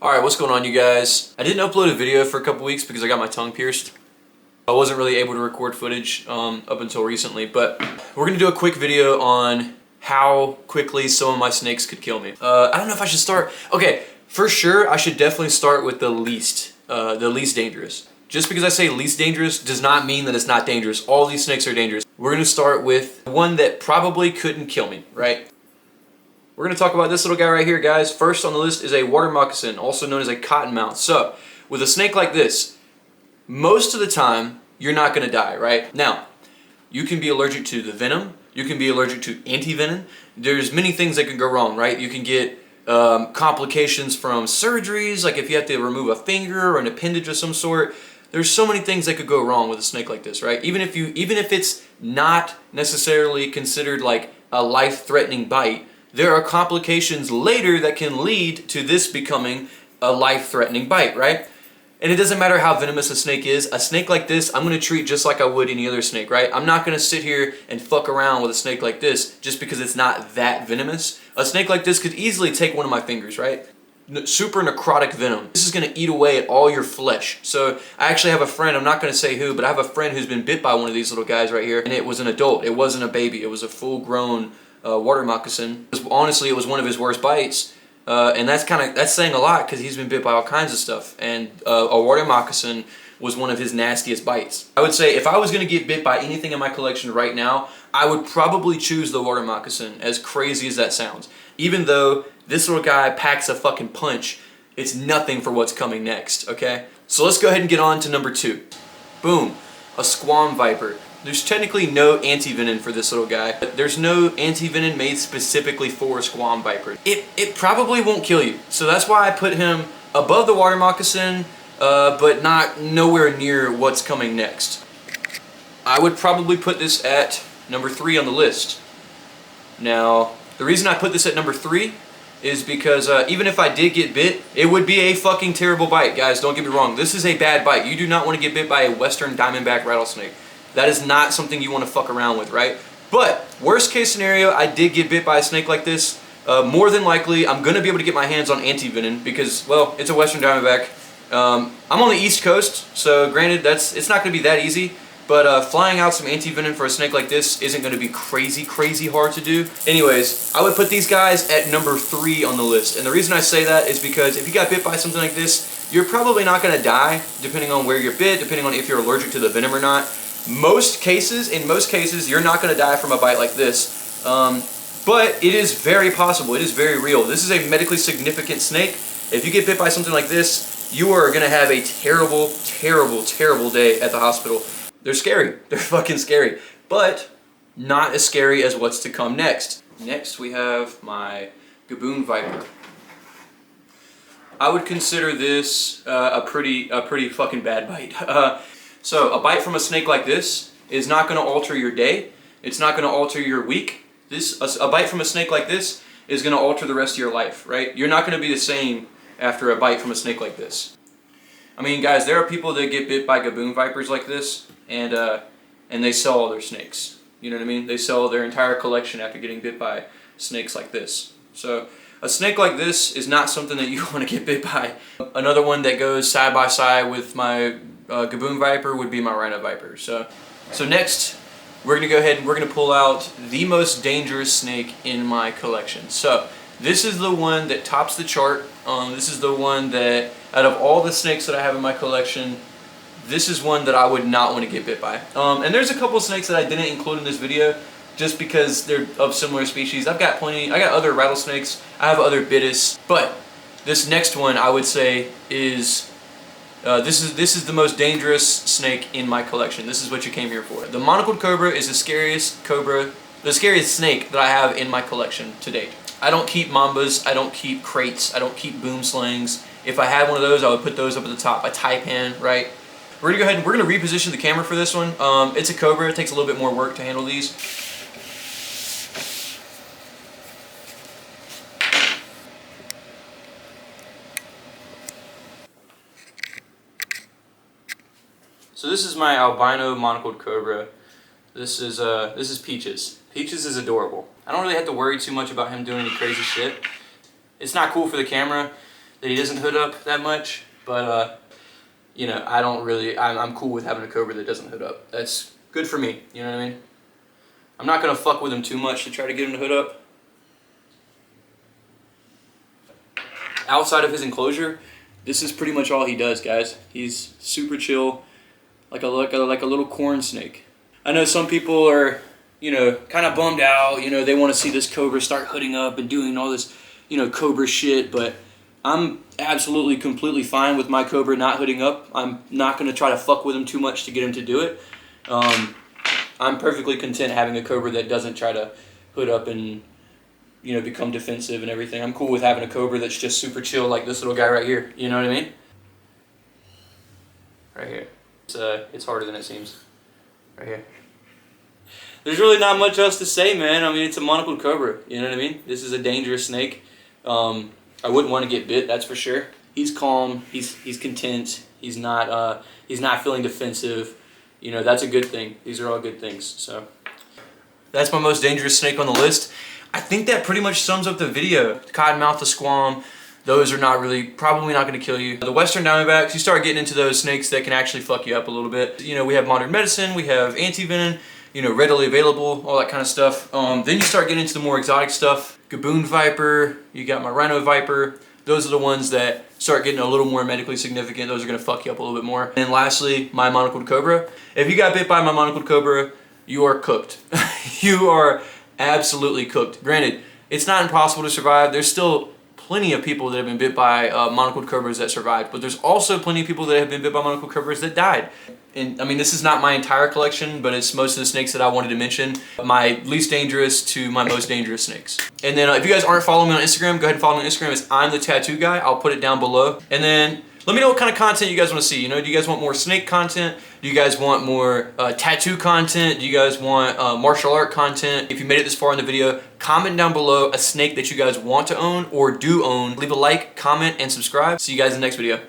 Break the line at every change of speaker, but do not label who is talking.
Alright, what's going on, you guys? I didn't upload a video for a couple weeks because I got my tongue pierced. I wasn't really able to record footage up until recently, but we're going to do a quick video on how quickly some of my snakes could kill me. I don't know if I should start... Okay, for sure, I should definitely start with the least dangerous. Just because I say least dangerous does not mean that it's not dangerous. All these snakes are dangerous. We're going to start with one that probably couldn't kill me, right? We're going to talk about this little guy right here, guys. First on the list is a water moccasin, also known as a cottonmouth. So, with a snake like this, most of the time, you're not going to die, right? Now, you can be allergic to the venom. You can be allergic to anti-venom. There's many things that can go wrong, right? You can get complications from surgeries, like if you have to remove a finger or an appendage of some sort. There's so many things that could go wrong with a snake like this, right? Even if it's not necessarily considered like a life-threatening bite, there are complications later that can lead to this becoming a life-threatening bite, right? And it doesn't matter how venomous a snake is. A snake like this, I'm going to treat just like I would any other snake, right? I'm not going to sit here and fuck around with a snake like this just because it's not that venomous. A snake like this could easily take one of my fingers, right? Super necrotic venom. This is going to eat away at all your flesh. So I actually have a friend, I'm not going to say who, but I have a friend who's been bit by one of these little guys right here, and it was an adult. It wasn't a baby. It was a full-grown water moccasin. Honestly, it was one of his worst bites. And that's saying a lot because he's been bit by all kinds of stuff, and a water moccasin was one of his nastiest bites. I would say if I was going to get bit by anything in my collection right now, I would probably choose the water moccasin, as crazy as that sounds. Even though this little guy packs a fucking punch, it's nothing for what's coming next, okay? So let's go ahead and get on to number 2. Boom, a Squam Viper. There's technically no anti-venom for this little guy. There's no anti-venom made specifically for a Squam Viper. It probably won't kill you. So that's why I put him above the water moccasin, but not nowhere near what's coming next. I would probably put this at number 3 on the list. Now, the reason I put this at number 3 is because even if I did get bit, it would be a fucking terrible bite, guys. Don't get me wrong. This is a bad bite. You do not want to get bit by a Western Diamondback rattlesnake. That is not something you want to fuck around with, right? But, worst case scenario, I did get bit by a snake like this. More than likely, I'm going to be able to get my hands on anti-venom because, well, it's a Western Diamondback. I'm on the East Coast, so granted, it's not going to be that easy. But flying out some anti-venom for a snake like this isn't going to be crazy hard to do. Anyways, I would put these guys at number 3 on the list. And the reason I say that is because if you got bit by something like this, you're probably not going to die, depending on where you're bit, depending on if you're allergic to the venom or not. In most cases, you're not going to die from a bite like this. But it is very possible. It is very real. This is a medically significant snake. If you get bit by something like this, you are going to have a terrible day at the hospital. They're scary. They're fucking scary. But not as scary as what's to come next. Next, we have my Gaboom Viper. I would consider this a pretty fucking bad bite. So, a bite from a snake like this is not going to alter your day. It's not going to alter your week. A bite from a snake like this is going to alter the rest of your life, right? You're not going to be the same after a bite from a snake like this. I mean, guys, there are people that get bit by Gaboom Vipers like this, and they sell all their snakes. You know what I mean? They sell their entire collection after getting bit by snakes like this. So, a snake like this is not something that you want to get bit by. Another one that goes side by side with my Gaboom Viper would be my Rino Viper. So next, we're going to go ahead and we're going to pull out the most dangerous snake in my collection. So, this is the one that tops the chart. This is the one that, out of all the snakes that I have in my collection, this is one that I would not want to get bit by. And there's a couple of snakes that I didn't include in this video just because they're of similar species. I got other rattlesnakes, I have other bittis, but this next one I would say is this is the most dangerous snake in my collection. This is what you came here for. The monocled cobra is the scariest snake that I have in my collection to date. I don't keep mambas, I don't keep crates, I don't keep boom slings. If I had one of those, I would put those up at the top. A taipan, right? We're gonna go ahead and we're gonna reposition the camera for this one. It's a Cobra. It takes a little bit more work to handle these. So this is my albino monocled Cobra. This is Peaches. Peaches is adorable. I don't really have to worry too much about him doing any crazy shit. It's not cool for the camera. that he doesn't hood up that much, but you know, I'm cool with having a Cobra that doesn't hood up. That's good for me, you know what I mean? I'm not gonna fuck with him too much to try to get him to hood up. Outside of his enclosure, this is pretty much all he does, guys. He's super chill, like a little corn snake. I know some people are, you know, kind of bummed out. You know, they want to see this Cobra start hooding up and doing all this, you know, Cobra shit. But I'm absolutely, completely fine with my Cobra not hooding up. I'm not going to try to fuck with him too much to get him to do it. I'm perfectly content having a Cobra that doesn't try to hood up and, you know, become defensive and everything. I'm cool with having a Cobra that's just super chill, like this little guy right here. You know what I mean? Right here. It's harder than it seems. Right here. There's really not much else to say, man. I mean, it's a monocled Cobra. You know what I mean? This is a dangerous snake. I wouldn't want to get bit, that's for sure. He's calm. He's content. He's not feeling defensive. You know, that's a good thing. These are all good things. So that's my most dangerous snake on the list. I think that pretty much sums up the video. The cottonmouth, the squam, those are probably not going to kill you. The western diamondbacks, you start getting into those snakes that can actually fuck you up a little bit. You know, we have modern medicine, we have anti-venom, you know, readily available, all that kind of stuff. Then you start getting into the more exotic stuff. Gaboom Viper, you got my Rino Viper. Those are the ones that start getting a little more medically significant. Those are going to fuck you up a little bit more. And lastly, my monocled Cobra. If you got bit by my monocled Cobra, you are cooked. You are absolutely cooked. Granted, it's not impossible to survive. There's still plenty of people that have been bit by monocled Cobras that survived, but there's also plenty of people that have been bit by monocled Cobras that died. And I mean, this is not my entire collection, but it's most of the snakes that I wanted to mention. My least dangerous to my most dangerous snakes. And then if you guys aren't following me on Instagram, go ahead and follow me on Instagram. It's I'm the Tattoo Guy. I'll put it down below. And then let me know what kind of content you guys want to see. You know, do you guys want more snake content? Do you guys want more tattoo content? Do you guys want martial art content? If you made it this far in the video, comment down below a snake that you guys want to own or do own. Leave a like, comment, and subscribe. See you guys in the next video.